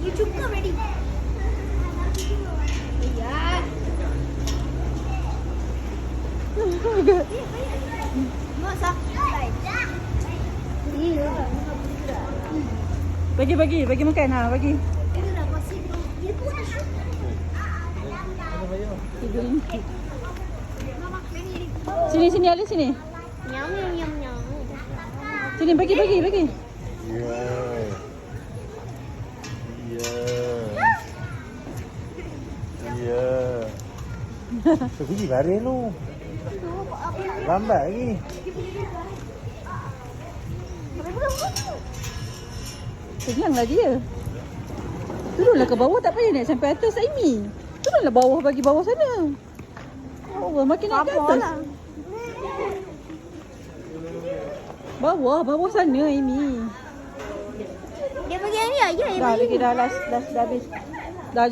You cukup ready. Ya. Oh my god. Masak. Iya. Bagi makan ha, bagi. Itu dah masih. Itu dah syuk. Tiga ringgit. Mama, ini. Sini Ali sini. Nyam nyam nyam nyam. Sini bagi. Ya. So pergi baris tu. Lambat lagi. Kenyanglah dia. Turunlah ke bawah, tak payah naik sampai atas Aimi. Turunlah bawah, bagi bawah sana. Allah, makin naik ke atas. Bawah sana Aimi. Dia bagi yang ni aja. Dah, lagi dah last dah habis.